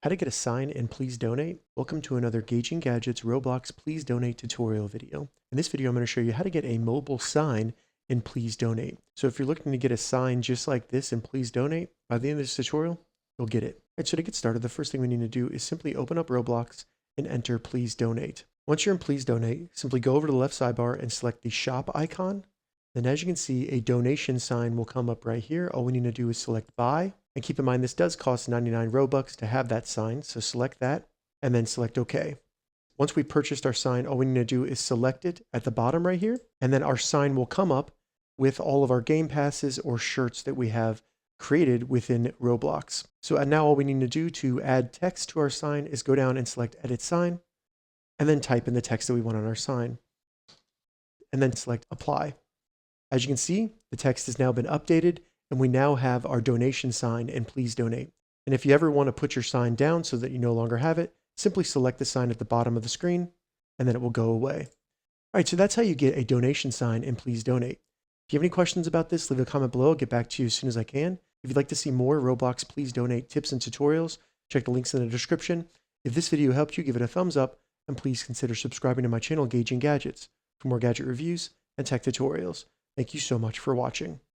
How to get a sign and please donate. Welcome to another Gauging Gadgets Roblox Please Donate tutorial video. In this video, I'm going to show you how to get a mobile sign and please donate. So if you're looking to get a sign just like this and please donate, by the end of this tutorial, you'll get it. All right, so to get started, the first thing we need to do is simply open up Roblox and enter please donate. Once you're in please donate, simply go over to the left sidebar and select the shop icon. Then as you can see, a donation sign will come up right here. All we need to do is select buy. And keep in mind, this does cost 99 Robux to have that sign. So select that and then select OK. Once we purchased our sign, all we need to do is select it at the bottom right here. And then our sign will come up with all of our game passes or shirts that we have created within Roblox. So now all we need to do to add text to our sign is go down and select edit sign and then type in the text that we want on our sign and then select apply. As you can see, the text has now been updated and we now have our donation sign and please donate. And if you ever want to put your sign down so that you no longer have it, simply select the sign at the bottom of the screen and then it will go away. All right, so that's how you get a donation sign and please donate. If you have any questions about this, leave a comment below. I'll get back to you as soon as I can. If you'd like to see more Roblox Please Donate tips and tutorials, check the links in the description. If this video helped you, give it a thumbs up and please consider subscribing to my channel, Gauging Gadgets, for more gadget reviews and tech tutorials. Thank you so much for watching.